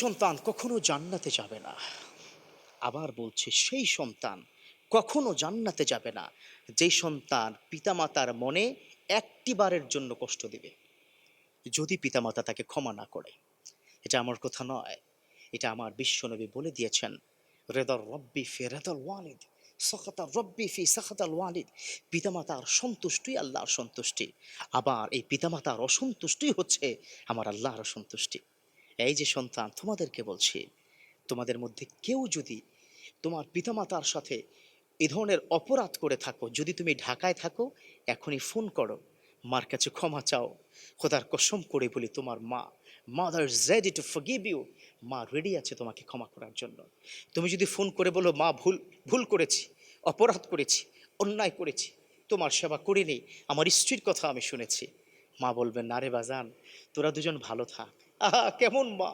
সন্তান কখনো জান্নাতে যাবে না। আবার বলছে, সেই সন্তান কখনো জান্নাতে যাবে না যেই সন্তান পিতামাতার মনে একটি বারের জন্য কষ্ট দিবে, যদি পিতামাতা তাকে ক্ষমা না করে। এটা আমার কথা নয়, এটা আমার বিশ্বনবী বলে দিয়েছেন। রেদার রব্বি ফি রেদাল ওয়ালিদ, সাখাতার রব্বি ফি সাখাতাল ওয়ালিদ। পিতামাতার সন্তুষ্টি আল্লাহর সন্তুষ্টি, আবার এই পিতামাতার অসন্তুষ্টি হচ্ছে আমার আল্লাহর অসন্তুষ্টি। এই যে সন্তান, তোমাদেরকে বলছি, তোমাদের মধ্যে কেউ যদি তোমার পিতামাতার সাথে এ ধরনের অপরাধ করে থাকো, যদি তুমি ঢাকায় থাকো, এখনই ফোন করো, মার কাছে ক্ষমা চাও। খোদার কসম করে বলি, তোমার মা, mother is ready to forgive you. মা রেডি আছে তোমাকে ক্ষমা করার জন্য। তুমি যদি ফোন করে বলো, মা ভুল ভুল করেছি, অপরাধ করেছি, অন্যায় করেছি, তোমার সেবা করিনি, আমার স্ত্রীর কথা আমি শুনেছি, মা বলবেন, না রে বাজান, তোরা দুজন ভালো থাক। আহা কেমন মা!